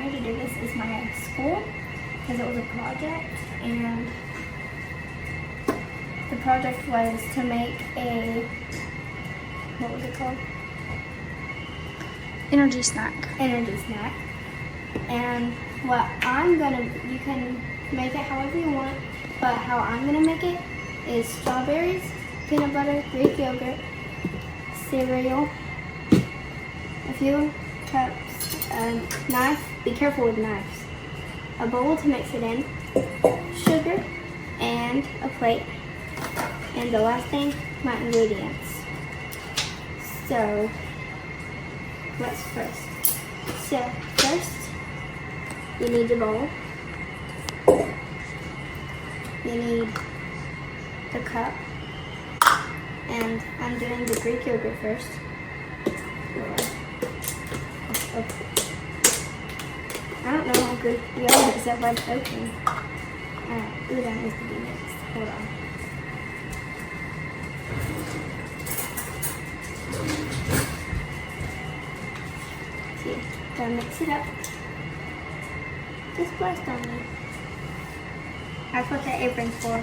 me to do this is my school, because it was a project, and the project was to make a, what was it called? Energy snack. Energy snack. And what I'm gonna, you can make it however you want, but how I'm gonna make it is strawberries, peanut butter, Greek yogurt, cereal, a few cups, a knife, be careful with knives, a bowl to mix it in, sugar, and a plate. And the last thing, my ingredients. So, what's first? So, first, you need your bowl. You need the cup. And I'm doing the Greek yogurt first. I don't know how Greek yogurt is that wide open. Alright, ooh, that needs to be mixed. Hold on. See, gotta mix it up. Just blast on me. That's what the apron's for.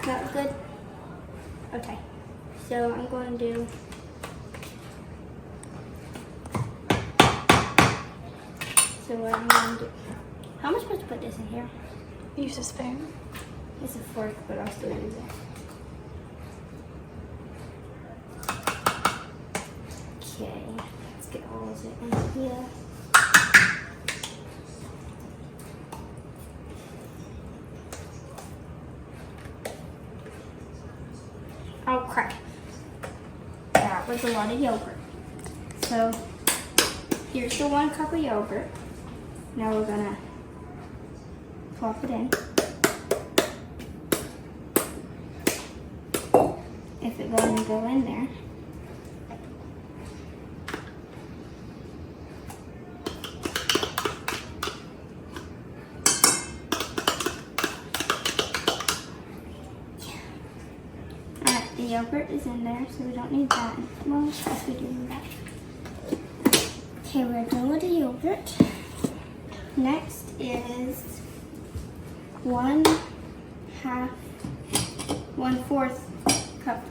That good? Okay. So I'm going to do what I'm going to do. How am I supposed to put this in here? Use a spoon. It's a fork, but I'll still use it. Okay, let's get all of it in here. Oh crap. That was a lot of yogurt. So here's the 1 cup of yogurt. Now we're gonna plop it in. If it going to go in there. Alright, the yogurt is in there, so we don't need that. Well, yes, we do need that. Okay, we're done with the yogurt. Next is 1/4 cup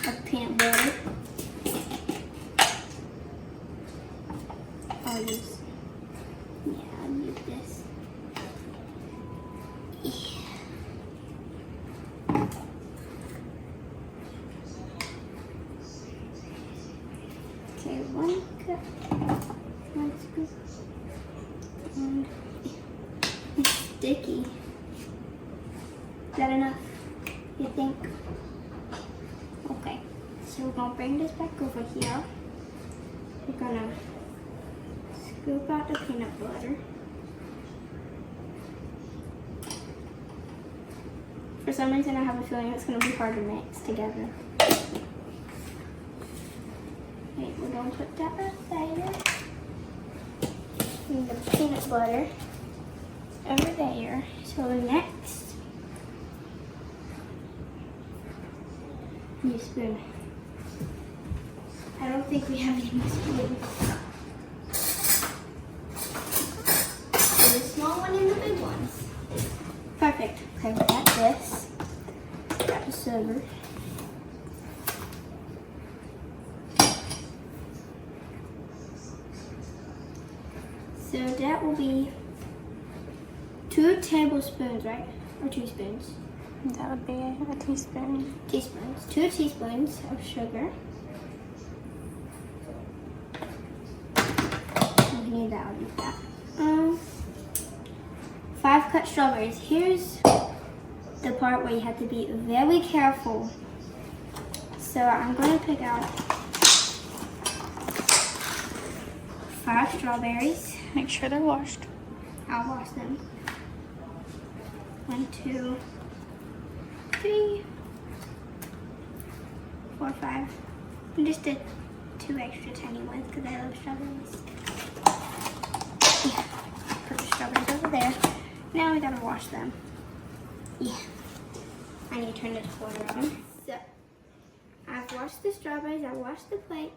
of peanut butter. I'll use this. Yeah. Okay, 1 cup, 1 scoop, and it's sticky. Is that enough, you think? Okay, so we're gonna bring this back over here. We're gonna scoop out the peanut butter. For some reason, I have a feeling it's gonna be hard to mix together. Okay, we're gonna put that right there. And the peanut butter over there. So next, new spoon. I don't think we have any more spoons. There's a small one and the big ones. Perfect. Okay, we got this. Got the silver. So that will be 2 tablespoons, right? Or teaspoons? That would be a teaspoon. Teaspoons. 2 teaspoons of sugar. We need that. I'll use that. 5 cut strawberries. Here's the part where you have to be very careful. So I'm going to pick out 5 strawberries. Make sure they're washed. I'll wash them. 1, 2, 3, 4, 5. I just did 2 extra tiny ones because I love strawberries. Yeah, put the strawberries over there. Now we gotta wash them. Yeah. I need to turn this water on. So, I've washed the strawberries, I washed the plate.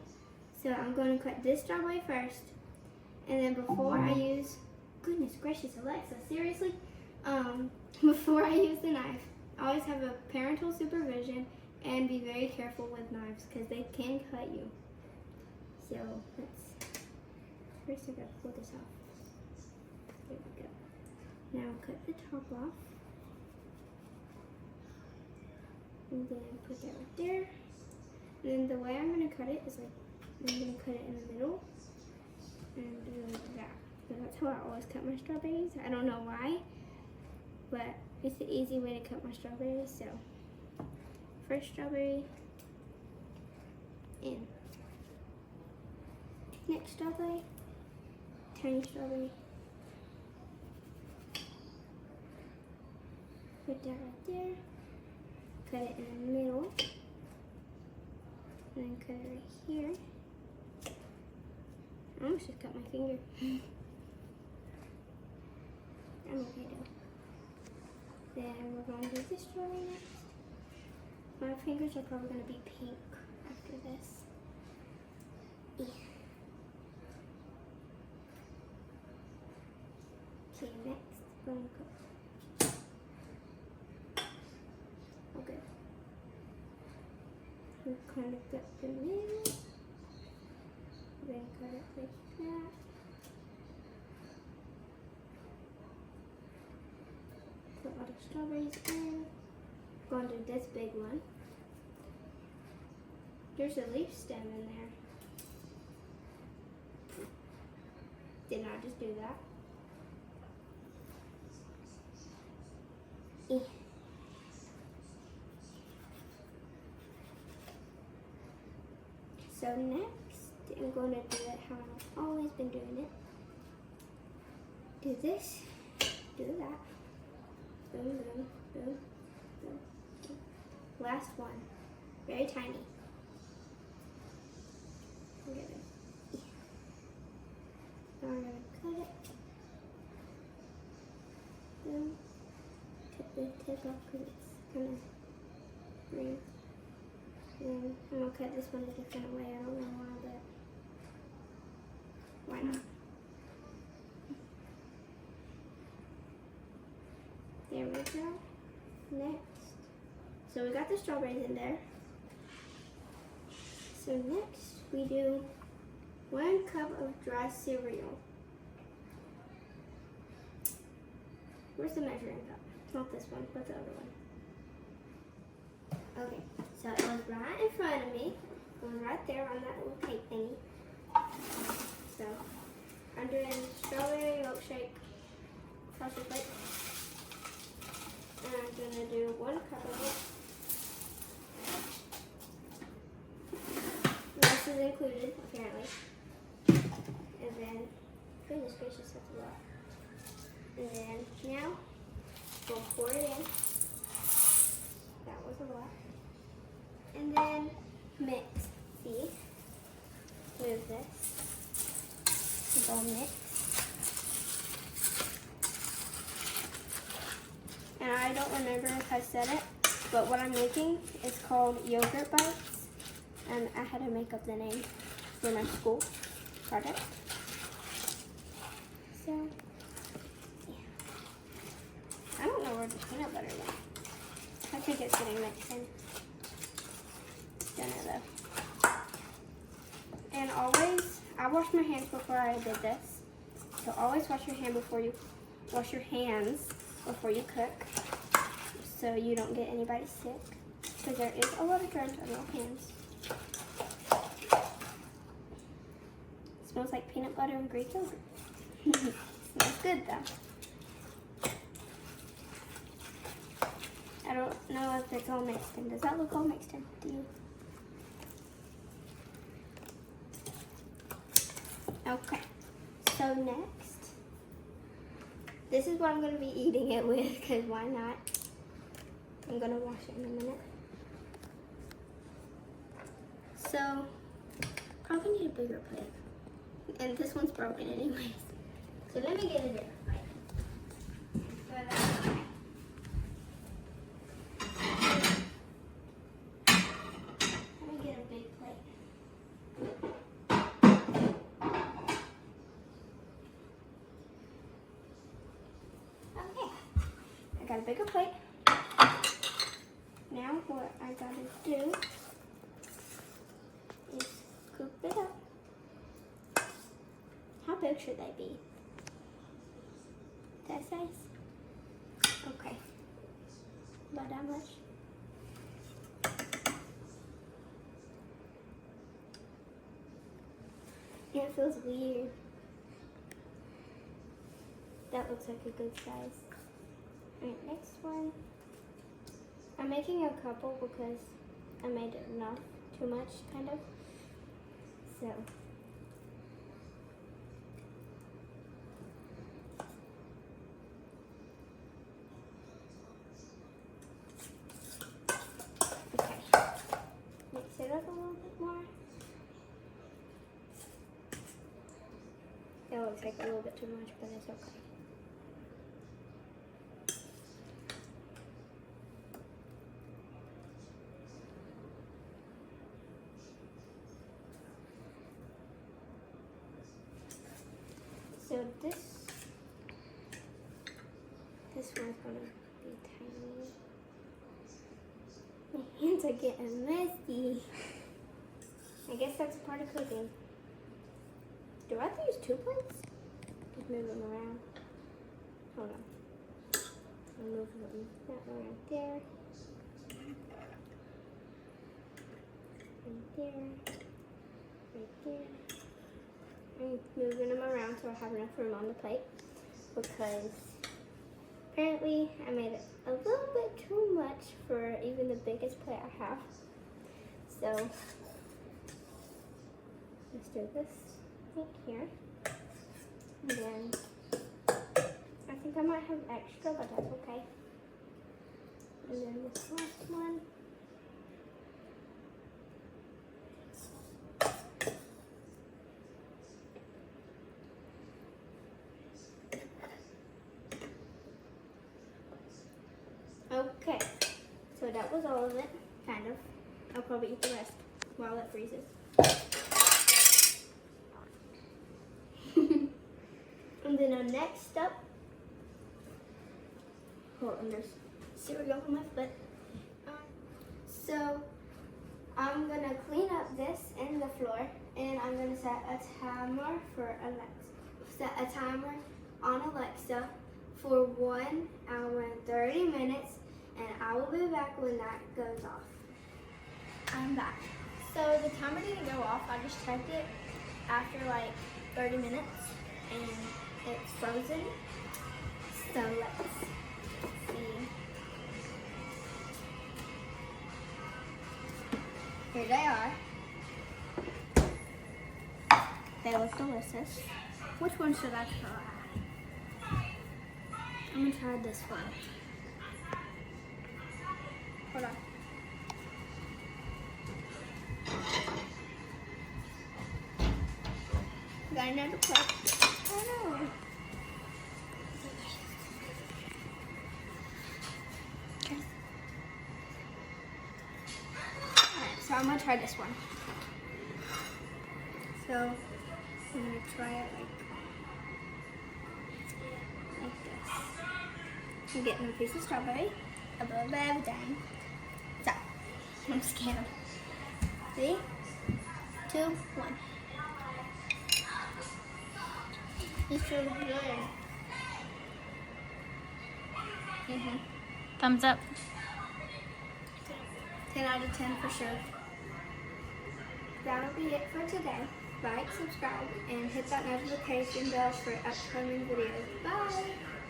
So I'm going to cut this strawberry first. And then before I use, goodness gracious, Alexa, seriously? Before I use the knife, I always have a parental supervision and be very careful with knives because they can cut you. So first I gotta pull this off. There we go. Now I'll cut the top off. And then put that right there. And then the way I'm gonna cut it is like, I'm gonna cut it in the middle and do like that. So that's how I always cut my strawberries. I don't know why, but it's the easy way to cut my strawberries. So first strawberry in. Next strawberry, tiny strawberry. Put that right there. Cut it in the middle. And then cut it right here. I almost just cut my finger. I'm okay though. Then we're going to do this strawberry next. My fingers are probably going to be pink after this. Yeah. Okay, next, I'm going to cut. Okay. We kind of cut the middle. Then cut it like that. Put all the strawberries in. Going to do this big one. There's a leaf stem in there. Did not just do that. So next, I'm going to do it how I've always been doing it. Do this, do that. Boom, boom, boom, boom, boom. Last one, very tiny. Now I'm going to cut it. Boom. Cut the tip off because it's kind of green. And I'm going to cut this one a different way. I don't know why, but why not? There we go. Next. So we got the strawberries in there. So next we do 1 cup of dry cereal. Where's the measuring cup? Not this one, but the other one. Okay, so it was right in front of me. It was right there on that little cake thingy. So I'm doing strawberry milkshake frosted flakes. And I'm gonna do 1 cup of it. This is included, apparently. And then, goodness gracious, that's a lot. And then now we'll pour it in. That was a lot. And then mix. See? Move this. Go mix. And I don't remember if I said it, but what I'm making is called yogurt bites. And I had to make up the name for my school project. So, yeah. I don't know where the peanut butter went. I think it's getting mixed in. Don't know though. And always, I washed my hands before I did this. So always wash your hands before you cook, so you don't get anybody sick. Because there is a lot of germs on your hands. It smells like peanut butter and Greek yogurt. Smells good though. I don't know if it's all mixed in. Does that look all mixed in to you? Okay, so next, this is what I'm going to be eating it with, because why not? I'm going to wash it in a minute. So, probably need a bigger plate. And this one's broken anyways. So let me get a different plate. Let me get got a bigger plate. Now what I gotta do is scoop it up. How big should they be? That size? Okay. About that much. Yeah, it feels weird. That looks like a good size. Alright, next one. I'm making a couple because I made enough, too much, kind of. So. Okay. Mix it up a little bit more. It looks like a little bit too much, but it's okay. So this one's gonna be tiny. My hands are getting messy. I guess that's part of cooking. Do I have to use 2 plates? Just move them around. Hold on. I'll move them that one right there. Right there. Right there. I'm moving them around so I have enough room on the plate because apparently I made it a little bit too much for even the biggest plate I have. So let's do this right here. And then I think I might have extra, but that's okay. And then this last one. Okay, so that was all of it, kind of. I'll probably eat the rest while it freezes. And then our next step, hold on, there's cereal on my foot. So I'm gonna clean up this and the floor, and I'm gonna set a timer for Alexa. Set a timer on Alexa for 1 hour and 30 minutes, and I will be back when that goes off. I'm back. So the timer didn't go off. I just checked it after like 30 minutes, and it's frozen. So let's see. Here they are. They look delicious. Which one should I try? I'm gonna try this one. Hold on. Got another plate. Oh no. Okay. Alright, so I'm gonna try this one. So I'm gonna try it like this. I'm getting a piece of strawberry above everything. So I'm scared. 3, 2, 1. It's so good. Thumbs up. 10 out of 10 for sure. That'll be it for today. Like, subscribe, and hit that notification bell for upcoming videos. Bye!